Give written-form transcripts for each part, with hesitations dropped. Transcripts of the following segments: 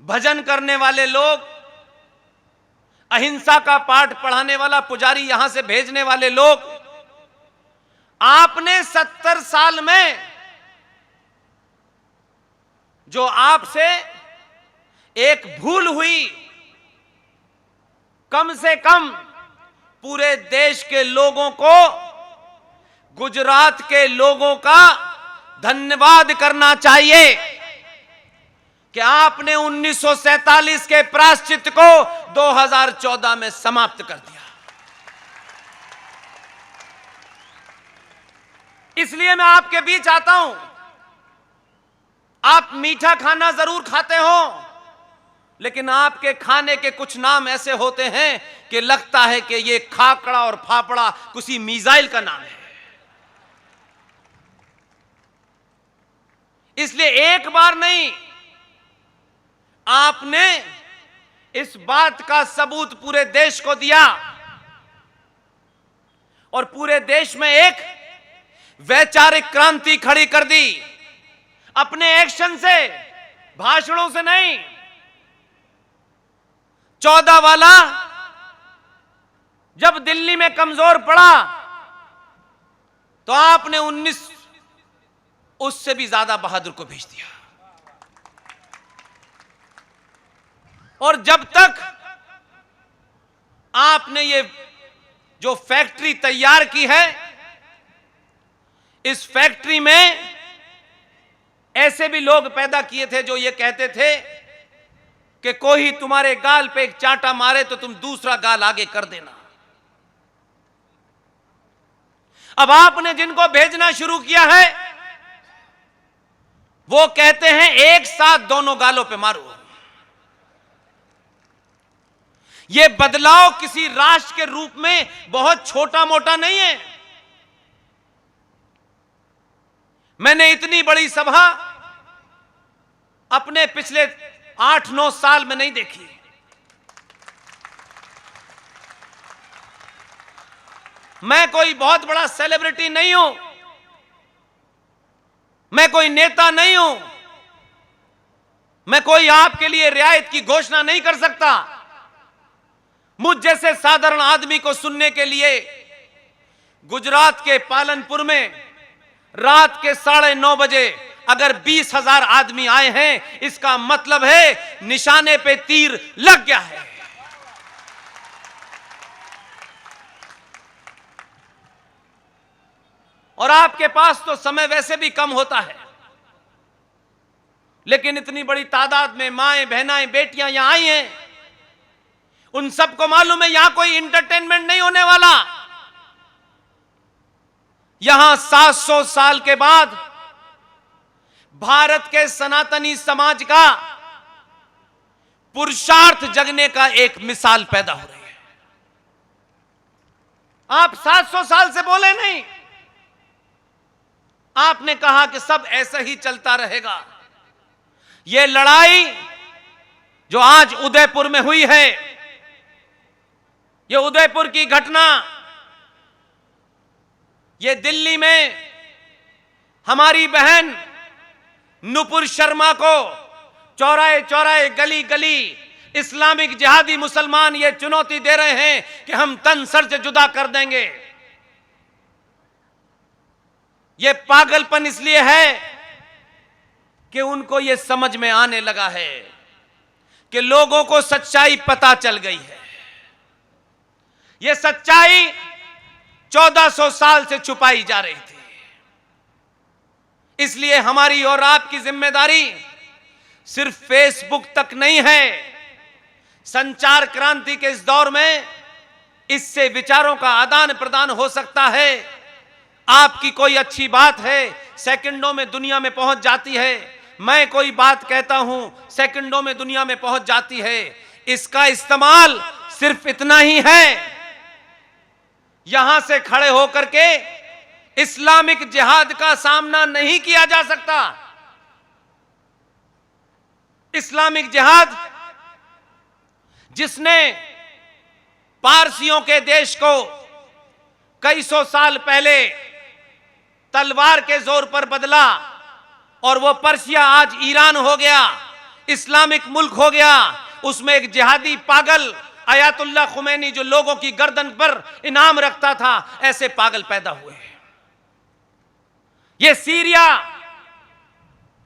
भजन करने वाले लोग, अहिंसा का पाठ पढ़ाने वाला पुजारी यहां से भेजने वाले लोग, आपने 70 साल में जो आपसे एक भूल हुई, कम से कम पूरे देश के लोगों को, गुजरात के लोगों का धन्यवाद करना चाहिए कि आपने 1947 के प्रायश्चित को 2014 में समाप्त कर दिया। इसलिए मैं आपके बीच आता हूं। आप मीठा खाना जरूर खाते हो, लेकिन आपके खाने के कुछ नाम ऐसे होते हैं कि लगता है कि ये खाकड़ा और फाफड़ा किसी मिसाइल का नाम है। इसलिए एक बार नहीं, आपने इस बात का सबूत पूरे देश को दिया और पूरे देश में एक वैचारिक क्रांति खड़ी कर दी, अपने एक्शन से, भाषणों से नहीं। 14 वाला जब दिल्ली में कमजोर पड़ा तो आपने 19 उससे भी ज्यादा बहादुर को भेज दिया। और जब तक आपने ये जो फैक्ट्री तैयार की है, इस फैक्ट्री में ऐसे भी लोग पैदा किए थे जो ये कहते थे कि कोई तुम्हारे गाल पे एक चांटा मारे तो तुम दूसरा गाल आगे कर देना। अब आपने जिनको भेजना शुरू किया है वो कहते हैं एक साथ दोनों गालों पे मारो। यह बदलाव किसी राष्ट्र के रूप में बहुत छोटा मोटा नहीं है। मैंने इतनी बड़ी सभा अपने पिछले 8-9 साल में नहीं देखी। मैं कोई बहुत बड़ा सेलिब्रिटी नहीं हूं, मैं कोई नेता नहीं हूं, मैं कोई आपके लिए रियायत की घोषणा नहीं कर सकता। मुझ जैसे साधारण आदमी को सुनने के लिए गुजरात के पालनपुर में रात के 9:30 बजे अगर 20,000 आदमी आए हैं, इसका मतलब है निशाने पे तीर लग गया है। और आपके पास तो समय वैसे भी कम होता है, लेकिन इतनी बड़ी तादाद में माएं, बहनाएं, बेटियां यहां आई हैं। उन सबको मालूम है यहां कोई इंटरटेनमेंट नहीं होने वाला। यहां 700 साल के बाद भारत के सनातनी समाज का पुरुषार्थ जगने का एक मिसाल पैदा हो रही है। आप 700 साल से बोले नहीं, आपने कहा कि सब ऐसा ही चलता रहेगा। यह लड़ाई जो आज उदयपुर में हुई है, यह उदयपुर की घटना, यह दिल्ली में हमारी बहन नुपुर शर्मा को चौराहे चौराहे, गली गली इस्लामिक जिहादी मुसलमान ये चुनौती दे रहे हैं कि हम तन सर से जुदा कर देंगे। ये पागलपन इसलिए है कि उनको ये समझ में आने लगा है कि लोगों को सच्चाई पता चल गई है। ये सच्चाई 1400 साल से छुपाई जा रही थी। इसलिए हमारी और आपकी जिम्मेदारी सिर्फ फेसबुक तक नहीं है। संचार क्रांति के इस दौर में इससे विचारों का आदान प्रदान हो सकता है। आपकी कोई अच्छी बात है, सेकंडों में दुनिया में पहुंच जाती है। मैं कोई बात कहता हूं, सेकंडों में दुनिया में पहुंच जाती है। इसका इस्तेमाल सिर्फ इतना ही है, यहां से खड़े होकर के इस्लामिक जिहाद का सामना नहीं किया जा सकता। इस्लामिक जिहाद जिसने पारसियों के देश को कई सौ साल पहले तलवार के जोर पर बदला और वो पर्सिया आज ईरान हो गया, इस्लामिक मुल्क हो गया, उसमें एक जिहादी पागल आयतुल्लाह खुमैनी जो लोगों की गर्दन पर इनाम रखता था, ऐसे पागल पैदा हुए। ये सीरिया,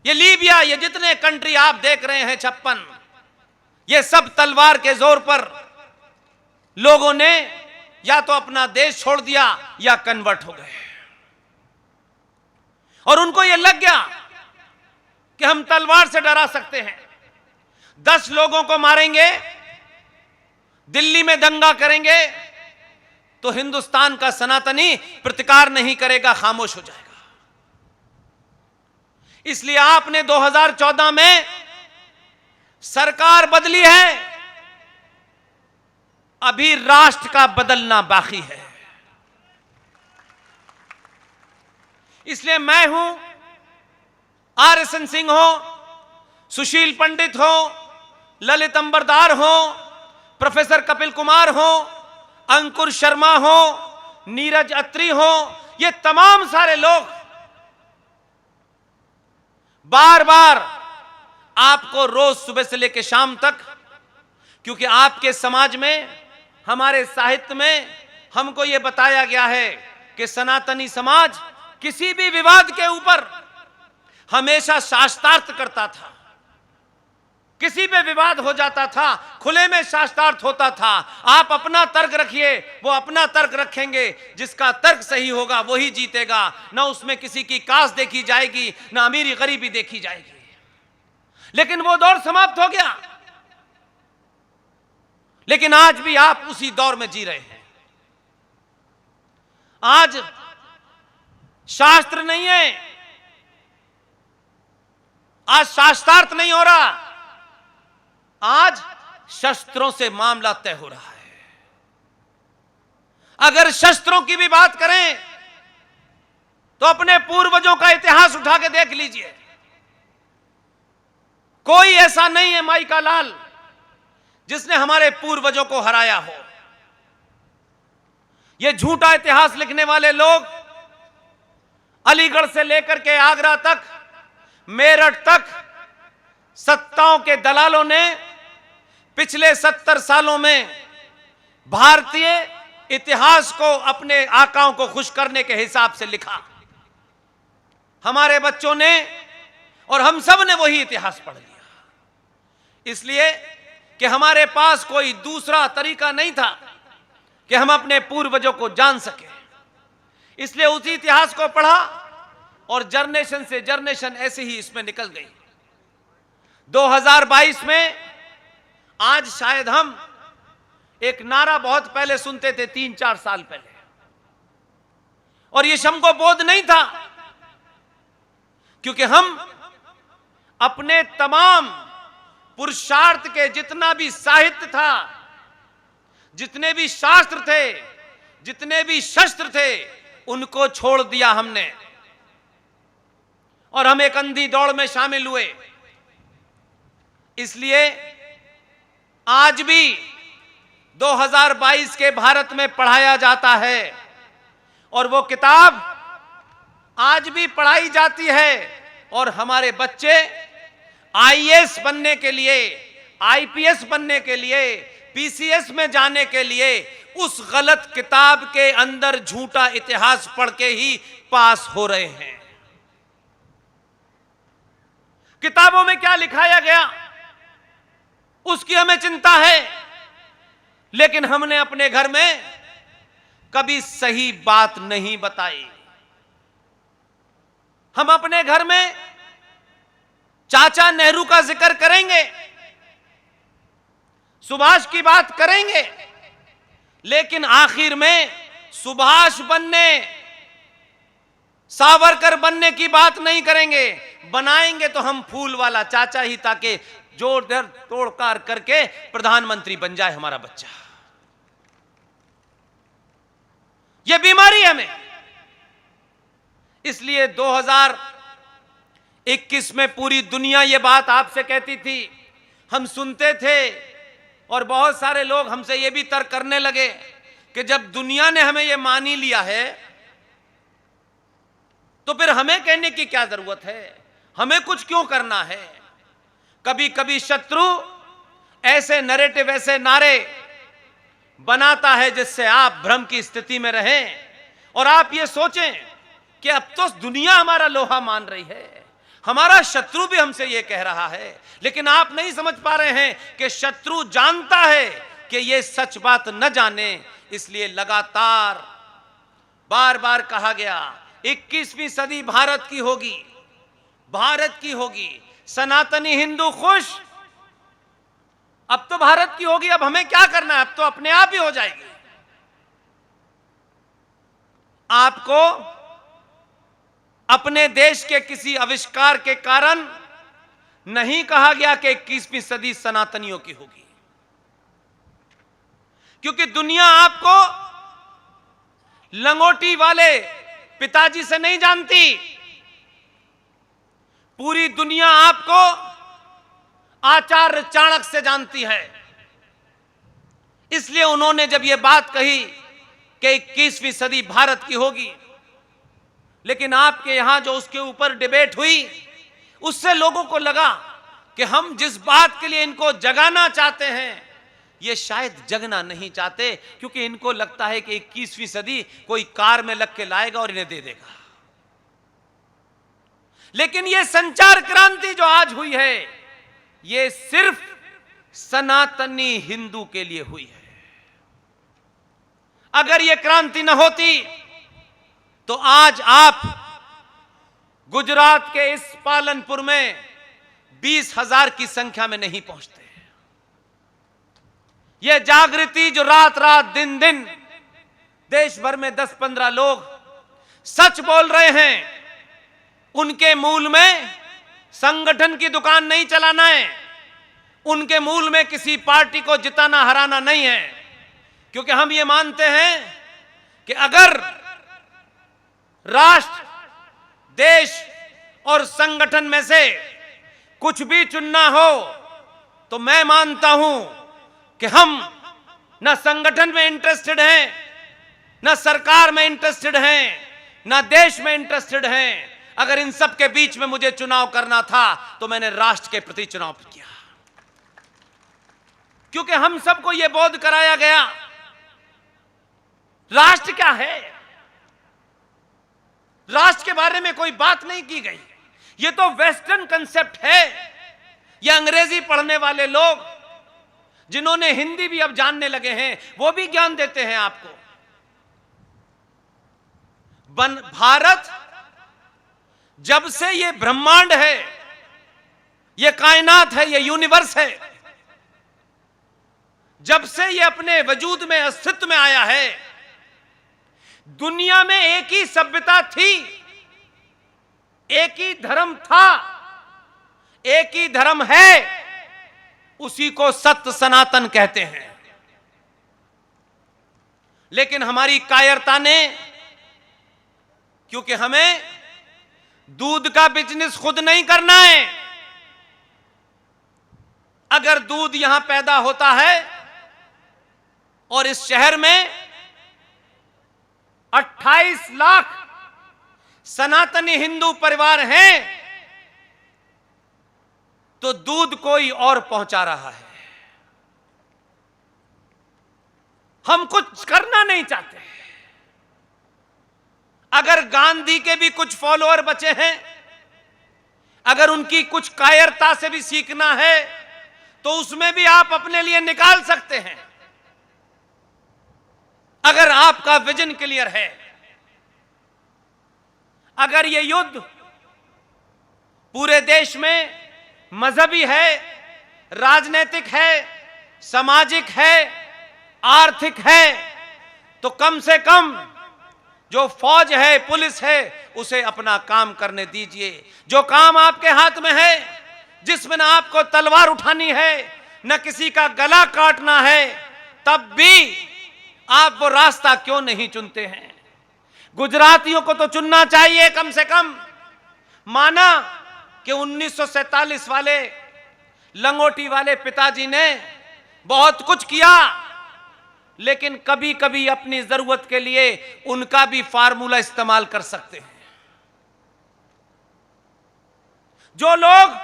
ये लीबिया, ये जितने कंट्री आप देख रहे हैं 56, ये सब तलवार के जोर पर लोगों ने या तो अपना देश छोड़ दिया या कन्वर्ट हो गए। और उनको यह लग गया कि हम तलवार से डरा सकते हैं, 10 लोगों को मारेंगे, दिल्ली में दंगा करेंगे तो हिंदुस्तान का सनातनी प्रतिकार नहीं करेगा, खामोश हो जाएगा। इसलिए आपने 2014 में सरकार बदली है, अभी राष्ट्र का बदलना बाकी है। इसलिए मैं हूं, RSN सिंह हो, सुशील पंडित हो, ललित अंबरदार हो, प्रोफेसर कपिल कुमार हो, अंकुर शर्मा हो, नीरज अत्री हो, ये तमाम सारे लोग बार बार आपको रोज सुबह से लेकर शाम तक, क्योंकि आपके समाज में, हमारे साहित्य में हमको यह बताया गया है कि सनातनी समाज किसी भी विवाद के ऊपर हमेशा शास्त्रार्थ करता था। किसी पे विवाद हो जाता था, खुले में शास्त्रार्थ होता था। आप अपना तर्क रखिए, वो अपना तर्क रखेंगे, जिसका तर्क सही होगा वही जीतेगा। ना उसमें किसी की कास्ट देखी जाएगी, ना अमीरी गरीबी देखी जाएगी। लेकिन वो दौर समाप्त हो गया। लेकिन आज भी आप उसी दौर में जी रहे हैं। आज शास्त्र नहीं है, आज शास्त्रार्थ नहीं हो रहा, आज शस्त्रों से मामला तय हो रहा है। अगर शस्त्रों की भी बात करें तो अपने पूर्वजों का इतिहास उठा के देख लीजिए। कोई ऐसा नहीं है माई का लाल जिसने हमारे पूर्वजों को हराया हो। ये झूठा इतिहास लिखने वाले लोग अलीगढ़ से लेकर के आगरा तक, मेरठ तक सत्ताओं के दलालों ने पिछले 70 सालों में भारतीय इतिहास को अपने आकाओं को खुश करने के हिसाब से लिखा। हमारे बच्चों ने और हम सब ने वही इतिहास पढ़ लिया, इसलिए कि हमारे पास कोई दूसरा तरीका नहीं था कि हम अपने पूर्वजों को जान सके। इसलिए उसी इतिहास को पढ़ा और जनरेशन से जनरेशन ऐसे ही इसमें निकल गई। 2022 में आज शायद हम एक नारा बहुत पहले सुनते थे, 3-4 साल पहले, और ये हमको बोध नहीं था, क्योंकि हम अपने तमाम पुरुषार्थ के जितना भी साहित्य था, जितने भी शास्त्र थे, जितने भी शस्त्र थे, उनको छोड़ दिया हमने और हम एक अंधी दौड़ में शामिल हुए। इसलिए आज भी 2022 के भारत में पढ़ाया जाता है और वो किताब आज भी पढ़ाई जाती है, और हमारे बच्चे IAS बनने के लिए, IPS बनने के लिए, PCS में जाने के लिए उस गलत किताब के अंदर झूठा इतिहास पढ़ के ही पास हो रहे हैं। किताबों में क्या लिखाया गया उसकी हमें चिंता है, लेकिन हमने अपने घर में कभी सही बात नहीं बताई। हम अपने घर में चाचा नेहरू का जिक्र करेंगे, सुभाष की बात करेंगे, लेकिन आखिर में सुभाष बनने, सावरकर बनने की बात नहीं करेंगे। बनाएंगे तो हम फूल वाला चाचा ही, ताकि जोड़ तोड़कार करके प्रधानमंत्री बन जाए हमारा बच्चा। यह बीमारी है हमें। इसलिए 2021 में पूरी दुनिया यह बात आपसे कहती थी, हम सुनते थे, और बहुत सारे लोग हमसे यह भी तर्क करने लगे कि जब दुनिया ने हमें यह मान ही लिया है तो फिर हमें कहने की क्या जरूरत है, हमें कुछ क्यों करना है। कभी कभी शत्रु ऐसे नैरेटिव, ऐसे नारे बनाता है जिससे आप भ्रम की स्थिति में रहें और आप ये सोचें कि अब तो दुनिया हमारा लोहा मान रही है, हमारा शत्रु भी हमसे ये कह रहा है। लेकिन आप नहीं समझ पा रहे हैं कि शत्रु जानता है कि ये सच बात न जाने, इसलिए लगातार बार बार कहा गया 21वीं सदी भारत की होगी, भारत की होगी, सनातनी हिंदू खुश। अब तो भारत की होगी, अब हमें क्या करना है, अब तो अपने आप ही हो जाएगी। आपको अपने देश के किसी आविष्कार के कारण नहीं कहा गया कि 21वीं सदी सनातनियों की होगी, क्योंकि दुनिया आपको लंगोटी वाले पिताजी से नहीं जानती, पूरी दुनिया आपको आचार्य चाणक्य से जानती है। इसलिए उन्होंने जब यह बात कही कि 21वीं सदी भारत की होगी, लेकिन आपके यहां जो उसके ऊपर डिबेट हुई, उससे लोगों को लगा कि हम जिस बात के लिए इनको जगाना चाहते हैं ये शायद जगना नहीं चाहते, क्योंकि इनको लगता है कि 21वीं सदी कोई कार में लग के लाएगा और इन्हें दे देगा। लेकिन ये संचार क्रांति जो आज हुई है, ये सिर्फ सनातनी हिंदू के लिए हुई है। अगर ये क्रांति न होती तो आज आप गुजरात के इस पालनपुर में 20,000 की संख्या में नहीं पहुंचते। यह जागृति जो रात रात दिन दिन देश भर में 10-15 लोग सच बोल रहे हैं, उनके मूल में संगठन की दुकान नहीं चलाना है, उनके मूल में किसी पार्टी को जिताना हराना नहीं है। क्योंकि हम ये मानते हैं कि अगर राष्ट्र, देश और संगठन में से कुछ भी चुनना हो तो मैं मानता हूं कि हम न संगठन में इंटरेस्टेड हैं, न सरकार में इंटरेस्टेड हैं, न देश में इंटरेस्टेड हैं। अगर इन सब के बीच में मुझे चुनाव करना था तो मैंने राष्ट्र के प्रति चुनाव किया, क्योंकि हम सबको यह बोध कराया गया राष्ट्र क्या है, राष्ट्र के बारे में कोई बात नहीं की गई। यह तो वेस्टर्न कंसेप्ट है। यह अंग्रेजी पढ़ने वाले लोग जिन्होंने हिंदी भी अब जानने लगे हैं, वो भी ज्ञान देते हैं आपको। भारत जब से ये ब्रह्मांड है, ये कायनात है, ये यूनिवर्स है, जब से ये अपने वजूद में, अस्तित्व में आया है, दुनिया में एक ही सभ्यता थी, एक ही धर्म था, एक ही धर्म है, उसी को सत्य सनातन कहते हैं। लेकिन हमारी कायरता ने, क्योंकि हमें दूध का बिजनेस खुद नहीं करना है, अगर दूध यहां पैदा होता है और इस शहर में 28 लाख सनातनी हिंदू परिवार हैं, तो दूध कोई और पहुंचा रहा है। हम कुछ करना नहीं चाहते। अगर गांधी के भी कुछ फॉलोअर बचे हैं, अगर उनकी कुछ कायरता से भी सीखना है तो उसमें भी आप अपने लिए निकाल सकते हैं, अगर आपका विजन क्लियर है। अगर यह युद्ध पूरे देश में मजहबी है, राजनीतिक है, सामाजिक है, आर्थिक है, तो कम से कम जो फौज है, पुलिस है, उसे अपना काम करने दीजिए। जो काम आपके हाथ में है, जिसमें ना आपको तलवार उठानी है, न किसी का गला काटना है, तब भी आप वो रास्ता क्यों नहीं चुनते हैं? गुजरातियों को तो चुनना चाहिए कम से कम। माना कि 1947 वाले लंगोटी वाले पिताजी ने बहुत कुछ किया, लेकिन कभी कभी अपनी जरूरत के लिए उनका भी फार्मूला इस्तेमाल कर सकते हैं। जो लोग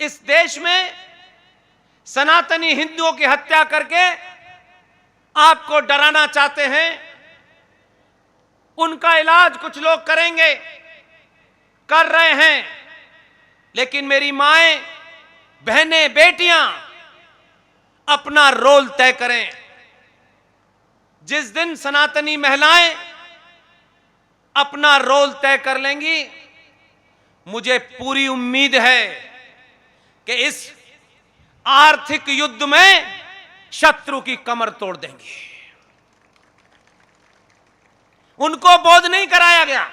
इस देश में सनातनी हिंदुओं की हत्या करके आपको डराना चाहते हैं। उनका इलाज कुछ लोग करेंगे, कर रहे हैं, लेकिन मेरी माएं, बहनें, बेटियां अपना रोल तय करें। जिस दिन सनातनी महिलाएं अपना रोल तय कर लेंगी, मुझे पूरी उम्मीद है कि इस आर्थिक युद्ध में शत्रु की कमर तोड़ देंगे। उनको बोध नहीं कराया गया,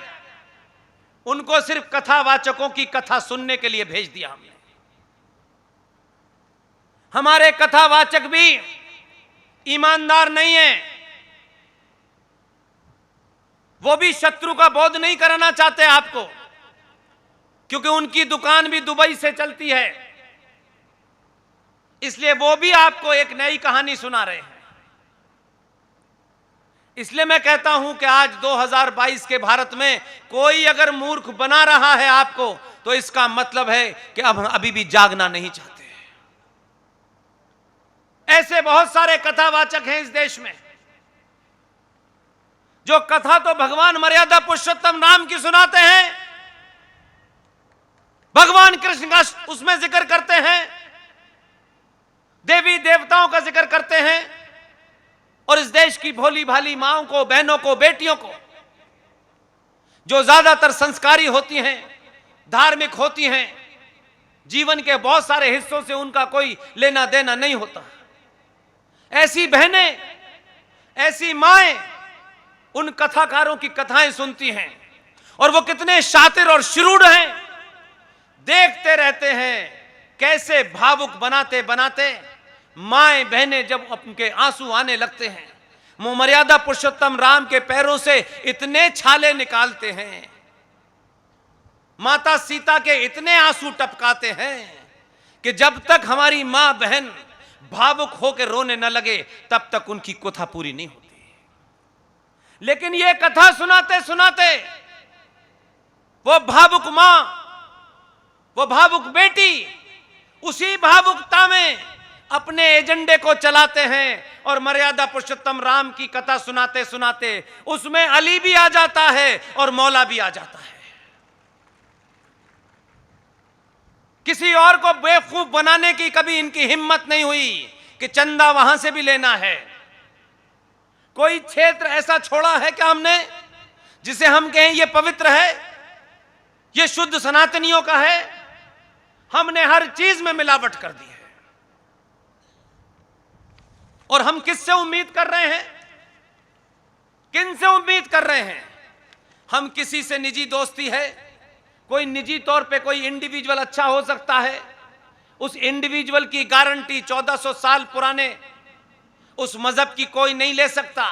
उनको सिर्फ कथावाचकों की कथा सुनने के लिए भेज दिया हमने। हमारे कथावाचक भी ईमानदार नहीं है, वो भी शत्रु का बोध नहीं कराना चाहते आपको, क्योंकि उनकी दुकान भी दुबई से चलती है, इसलिए वो भी आपको एक नई कहानी सुना रहे हैं। इसलिए मैं कहता हूं कि आज 2022 के भारत में कोई अगर मूर्ख बना रहा है आपको, तो इसका मतलब है कि अब अभी भी जागना नहीं चाहते। ऐसे बहुत सारे कथावाचक हैं इस देश में, जो कथा तो भगवान मर्यादा पुरुषोत्तम राम की सुनाते हैं, भगवान कृष्ण का उसमें जिक्र करते हैं, देवी देवताओं का जिक्र करते हैं, और इस देश की भोली भाली माओं को, बहनों को, बेटियों को, जो ज्यादातर संस्कारी होती हैं, धार्मिक होती हैं, जीवन के बहुत सारे हिस्सों से उनका कोई लेना देना नहीं होता, ऐसी बहनें, ऐसी माएं उन कथाकारों की कथाएं सुनती हैं, और वो कितने शातिर और शुरूढ़ हैं, देखते रहते हैं कैसे भावुक बनाते बनाते माएं बहनें जब उनके आंसू आने लगते हैं, वो मर्यादा पुरुषोत्तम राम के पैरों से इतने छाले निकालते हैं, माता सीता के इतने आंसू टपकाते हैं कि जब तक हमारी मां बहन भावुक होकर रोने न लगे तब तक उनकी कथा पूरी नहीं होती। लेकिन ये कथा सुनाते सुनाते वो भावुक मां, वो भावुक बेटी उसी भावुकता में अपने एजेंडे को चलाते हैं, और मर्यादा पुरुषोत्तम राम की कथा सुनाते सुनाते उसमें अली भी आ जाता है और मौला भी आ जाता है। किसी और को बेवकूफ बनाने की कभी इनकी हिम्मत नहीं हुई कि चंदा वहां से भी लेना है। कोई क्षेत्र ऐसा छोड़ा है क्या हमने जिसे हम कहें ये पवित्र है, ये शुद्ध सनातनियों का है? हमने हर चीज में मिलावट कर दी है। और हम किससे उम्मीद कर रहे हैं, किन से उम्मीद कर रहे हैं? हम किसी से निजी दोस्ती है, कोई निजी तौर पे कोई इंडिविजुअल अच्छा हो सकता है, उस इंडिविजुअल की गारंटी 1400 साल पुराने उस मजहब की कोई नहीं ले सकता।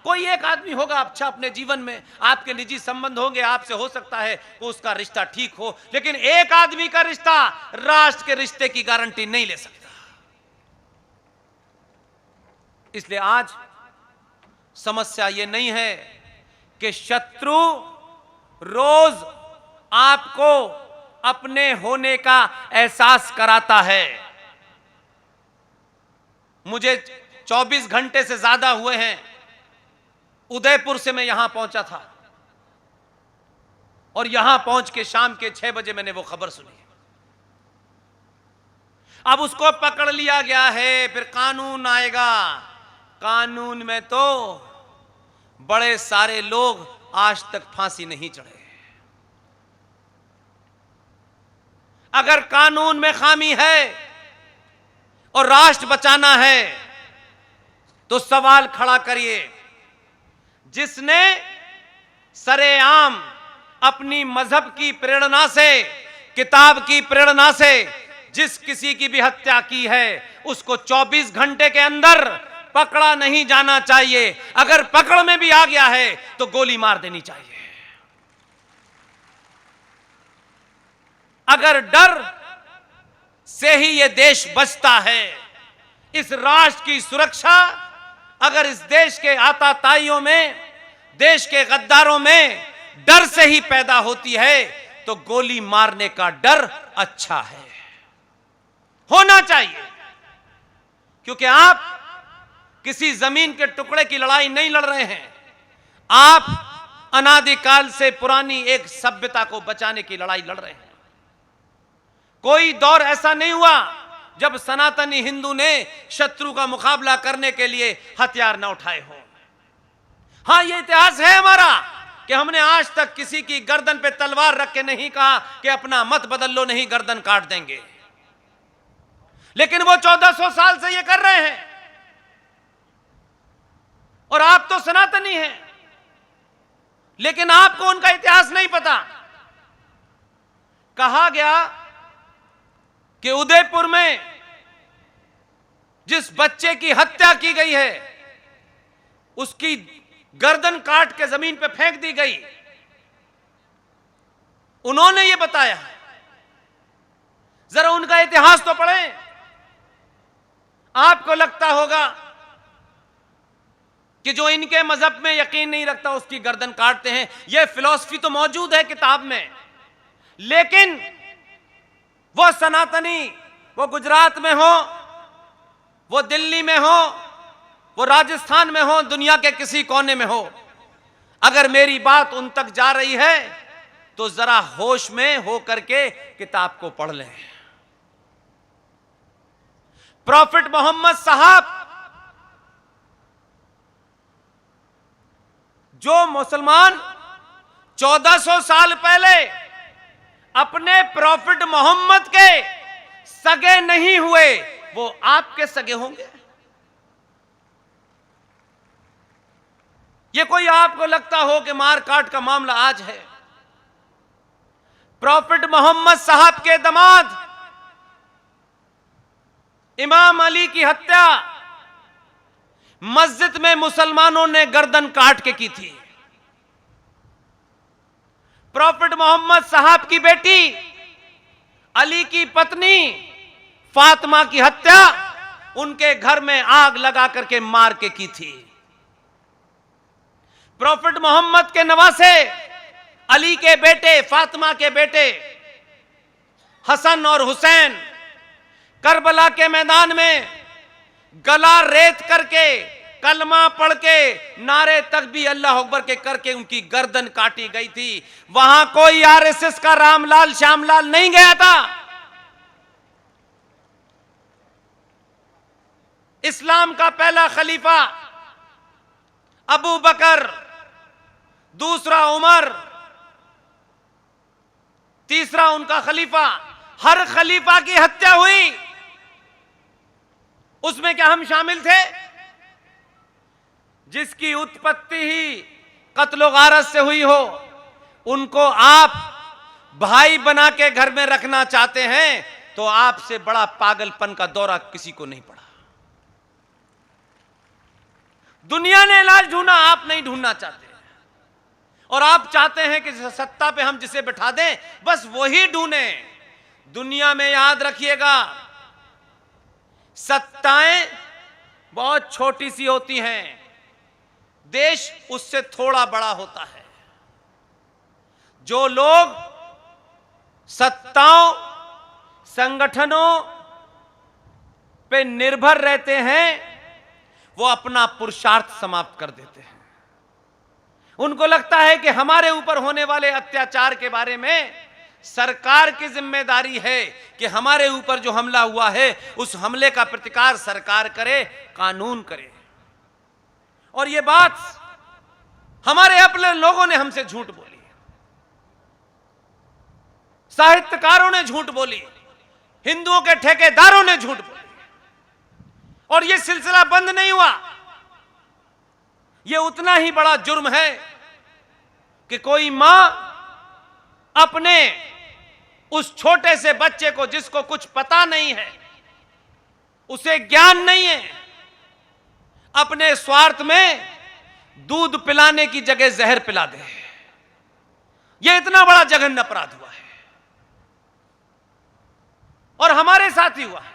कोई एक आदमी होगा अच्छा अपने जीवन में, आपके निजी संबंध होंगे, आपसे हो सकता है वो उसका रिश्ता ठीक हो, लेकिन एक आदमी का रिश्ता राष्ट्र के रिश्ते की गारंटी नहीं ले सकता। इसलिए आज समस्या ये नहीं है कि शत्रु रोज आपको अपने होने का एहसास कराता है। मुझे 24 घंटे से ज्यादा हुए हैं, उदयपुर से मैं यहां पहुंचा था, और यहां पहुंच के शाम के 6 बजे मैंने वो खबर सुनी। अब उसको पकड़ लिया गया है, फिर कानून आएगा। कानून में तो बड़े सारे लोग आज तक फांसी नहीं चढ़े। अगर कानून में खामी है और राष्ट्र बचाना है तो सवाल खड़ा करिए, जिसने सरेआम अपनी मजहब की प्रेरणा से, किताब की प्रेरणा से जिस किसी की भी हत्या की है, उसको 24 घंटे के अंदर पकड़ा नहीं जाना चाहिए। अगर पकड़ में भी आ गया है तो गोली मार देनी चाहिए। अगर डर से ही यह देश बचता है, इस राष्ट्र की सुरक्षा अगर इस देश के आताताइयों में, देश के गद्दारों में डर से ही पैदा होती है, तो गोली मारने का डर अच्छा है। होना चाहिए, क्योंकि आप किसी जमीन के टुकड़े की लड़ाई नहीं लड़ रहे हैं, आप अनादिकाल से पुरानी एक सभ्यता को बचाने की लड़ाई लड़ रहे हैं। कोई दौर ऐसा नहीं हुआ जब सनातनी हिंदू ने शत्रु का मुकाबला करने के लिए हथियार न उठाए हो। हां, यह इतिहास है हमारा कि हमने आज तक किसी की गर्दन पे तलवार रख के नहीं कहा कि अपना मत बदल लो, नहीं गर्दन काट देंगे। लेकिन वो 1400 साल से ये कर रहे हैं, और आप तो सनातनी हैं, लेकिन आपको उनका इतिहास नहीं पता। कहा गया कि उदयपुर में जिस बच्चे की हत्या की गई है उसकी गर्दन काट के जमीन पे फेंक दी गई, उन्होंने ये बताया। जरा उनका इतिहास तो पढ़ें। आपको लगता होगा कि जो इनके मजहब में यकीन नहीं रखता उसकी गर्दन काटते हैं, यह फिलॉसफी तो मौजूद है किताब में, लेकिन वो सनातनी, वो गुजरात में हो, वो दिल्ली में हो, वो राजस्थान में हो, दुनिया के किसी कोने में हो, अगर मेरी बात उन तक जा रही है तो जरा होश में हो करके किताब को पढ़ लें। प्रॉफिट मोहम्मद साहब, जो मुसलमान 1400 साल पहले अपने प्रॉफिट मोहम्मद के सगे नहीं हुए, वो आपके सगे होंगे? ये कोई आपको लगता हो कि मार काट का मामला आज है? प्रॉफिट मोहम्मद साहब के दामाद इमाम अली की हत्या मस्जिद में मुसलमानों ने गर्दन काट के की थी। प्रॉफिट मोहम्मद साहब की बेटी अली की पत्नी फातिमा की हत्या उनके घर में आग लगा करके मार के की थी। प्रॉफिट मोहम्मद के नवासे अली के बेटे, फातिमा के बेटे हसन और हुसैन करबला के मैदान में गला रेत करके, कलमा पढ़ के, नारे तकबीर अल्लाह अकबर के करके उनकी गर्दन काटी गई थी। वहां कोई आरएसएस का रामलाल श्यामलाल नहीं गया था। इस्लाम का पहला खलीफा अबू बकर, दूसरा उमर, तीसरा उनका खलीफा, हर खलीफा की हत्या हुई। उसमें क्या हम शामिल थे? जिसकी उत्पत्ति ही कत्लो गारत से हुई हो, उनको आप भाई बना के घर में रखना चाहते हैं, तो आपसे बड़ा पागलपन का दौरा किसी को नहीं पड़ा। दुनिया ने इलाज ढूंढा, आप नहीं ढूंढना चाहते, और आप चाहते हैं कि सत्ता पे हम जिसे बिठा दें बस वही ढूंढे। दुनिया में याद रखिएगा, सत्ताएं बहुत छोटी सी होती हैं, देश उससे थोड़ा बड़ा होता है। जो लोग सत्ताओं, संगठनों पे निर्भर रहते हैं, वो अपना पुरुषार्थ समाप्त कर देते हैं। उनको लगता है कि हमारे ऊपर होने वाले अत्याचार के बारे में सरकार की जिम्मेदारी है कि हमारे ऊपर जो हमला हुआ है उस हमले का प्रतिकार सरकार करे, कानून करे। और ये बात हमारे अपने लोगों ने हमसे झूठ बोली, साहित्यकारों ने झूठ बोली, हिंदुओं के ठेकेदारों ने झूठ बोली, और ये सिलसिला बंद नहीं हुआ। ये उतना ही बड़ा जुर्म है कि कोई मां अपने उस छोटे से बच्चे को, जिसको कुछ पता नहीं है, उसे ज्ञान नहीं है, अपने स्वार्थ में दूध पिलाने की जगह जहर पिला दे। यह इतना बड़ा जघन्य अपराध हुआ है, और हमारे साथ ही हुआ है।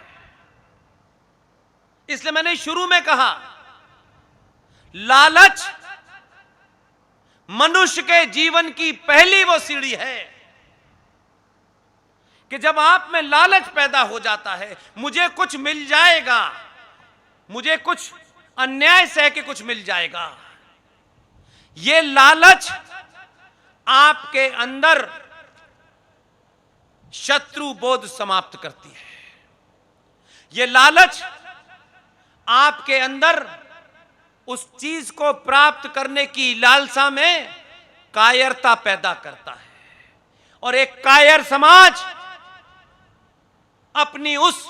इसलिए मैंने शुरू में कहा, लालच मनुष्य के जीवन की पहली वो सीढ़ी है कि जब आप में लालच पैदा हो जाता है, मुझे कुछ मिल जाएगा, मुझे कुछ अन्याय सह के कुछ मिल जाएगा, ये लालच आपके अंदर शत्रु बोध समाप्त करती है। ये लालच आपके अंदर उस चीज को प्राप्त करने की लालसा में कायरता पैदा करता है, और एक कायर समाज अपनी उस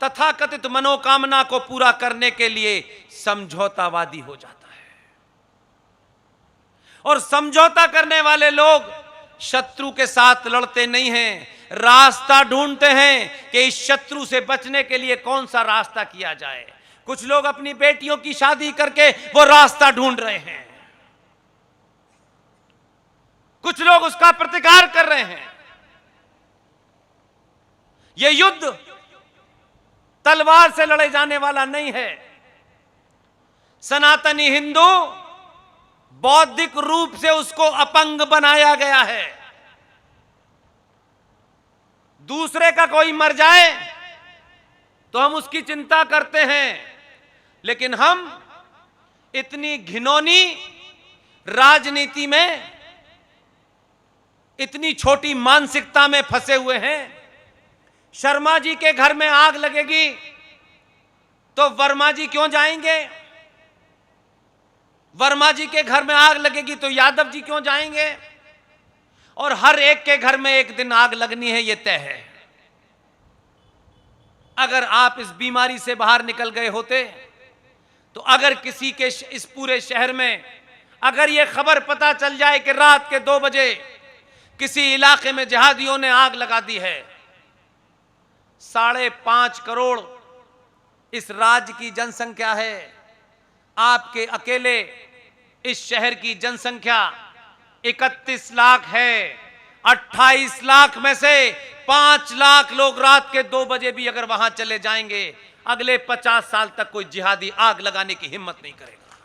तथाकथित मनोकामना को पूरा करने के लिए समझौतावादी हो जाता है। और समझौता करने वाले लोग शत्रु के साथ लड़ते नहीं हैं, रास्ता ढूंढते हैं कि इस शत्रु से बचने के लिए कौन सा रास्ता किया जाए। कुछ लोग अपनी बेटियों की शादी करके वो रास्ता ढूंढ रहे हैं, कुछ लोग उसका प्रतिकार कर रहे हैं। यह युद्ध तलवार से लड़े जाने वाला नहीं है। सनातनी हिंदू बौद्धिक रूप से उसको अपंग बनाया गया है। दूसरे का कोई मर जाए तो हम उसकी चिंता करते हैं, लेकिन हम इतनी घिनौनी राजनीति में, इतनी छोटी मानसिकता में फंसे हुए हैं। शर्मा जी के घर में आग लगेगी तो वर्मा जी क्यों जाएंगे? वर्मा जी के घर में आग लगेगी तो यादव जी क्यों जाएंगे? और हर एक के घर में एक दिन आग लगनी है, यह तय है। अगर आप इस बीमारी से बाहर निकल गए होते तो अगर किसी के इस पूरे शहर में अगर यह खबर पता चल जाए कि रात के 2 बजे किसी इलाके में जिहादियों ने आग लगा दी है, 5.5 करोड़ इस राज्य की जनसंख्या है। आपके अकेले इस शहर की जनसंख्या 31 लाख है। 28 लाख में से 5 लाख लोग रात के 2 बजे भी अगर वहां चले जाएंगे, अगले 50 साल तक कोई जिहादी आग लगाने की हिम्मत नहीं करेगा,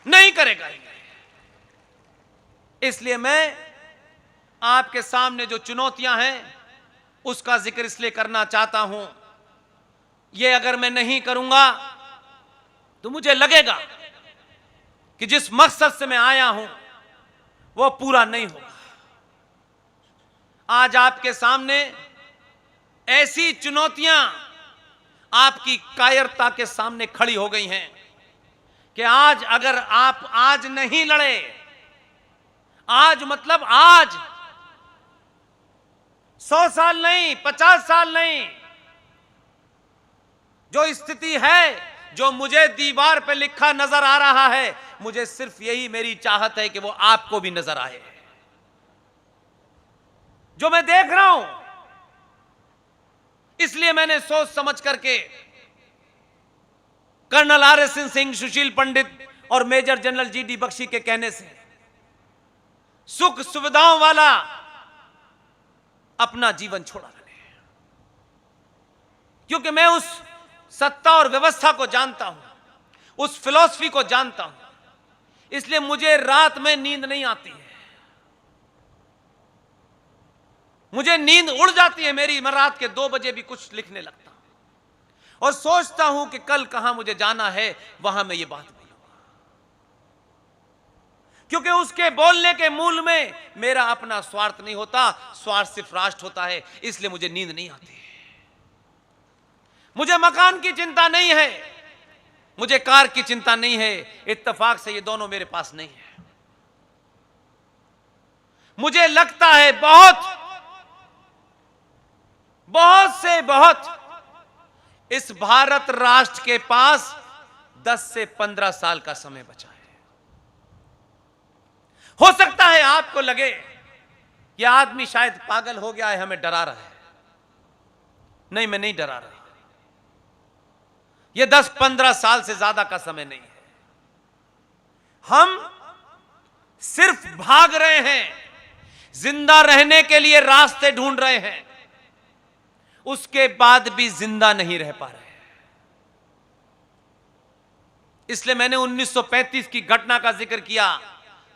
नहीं करेगा। इसलिए मैं आपके सामने जो चुनौतियां हैं उसका जिक्र इसलिए करना चाहता हूं। यह अगर मैं नहीं करूंगा तो मुझे लगेगा कि जिस मकसद से मैं आया हूं वो पूरा नहीं होगा। आज आपके सामने ऐसी चुनौतियां आपकी कायरता के सामने खड़ी हो गई हैं कि आज अगर आप आज नहीं लड़े, आज मतलब आज 100 साल नहीं, 50 साल नहीं, जो स्थिति है, जो मुझे दीवार पे लिखा नजर आ रहा है, मुझे सिर्फ यही मेरी चाहत है कि वो आपको भी नजर आए। जो मैं देख रहा हूं, इसलिए मैंने सोच समझ करके कर्नल RS सिंह, सुशील पंडित और मेजर जनरल GD बख्शी के कहने से सुख सुविधाओं वाला अपना जीवन छोड़ा मैंने, क्योंकि मैं उस सत्ता और व्यवस्था को जानता हूं, उस फिलॉसफी को जानता हूं। इसलिए मुझे रात में नींद नहीं आती है, मुझे नींद उड़ जाती है मेरी। मैं रात के 2 बजे भी कुछ लिखने लगता हूं और सोचता हूं कि कल कहां मुझे जाना है, वहां मैं ये बात बोलूंगा, क्योंकि उसके बोलने के मूल में मेरा अपना स्वार्थ नहीं होता, स्वार्थ सिर्फ राष्ट्र होता है। इसलिए मुझे नींद नहीं आती है। मुझे मकान की चिंता नहीं है, मुझे कार की चिंता नहीं है। इत्तेफाक से ये दोनों मेरे पास नहीं है। मुझे लगता है बहुत इस भारत राष्ट्र के पास 10 से 15 साल का समय बचा है। हो सकता है आपको लगे यह आदमी शायद पागल हो गया है, हमें डरा रहा है। नहीं, मैं नहीं डरा रहा। यह 10-15 साल से ज्यादा का समय नहीं है। हम सिर्फ भाग रहे हैं, जिंदा रहने के लिए रास्ते ढूंढ रहे हैं, उसके बाद भी जिंदा नहीं रह पा रहे। इसलिए मैंने 1935 की घटना का जिक्र किया,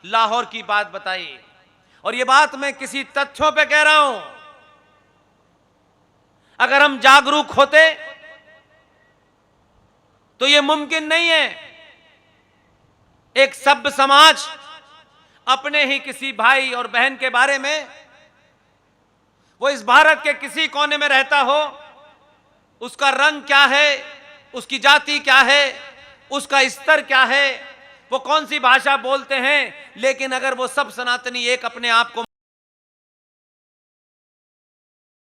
लाहौर की बात बताई। और यह बात मैं किसी तथ्यों पे कह रहा हूं, अगर हम जागरूक होते तो यह मुमकिन नहीं है। एक सभ्य समाज अपने ही किसी भाई और बहन के बारे में, वो इस भारत के किसी कोने में रहता हो, उसका रंग क्या है, उसकी जाति क्या है, उसका स्तर क्या है, वो कौन सी भाषा बोलते हैं, लेकिन अगर वो सब सनातनी एक अपने आप को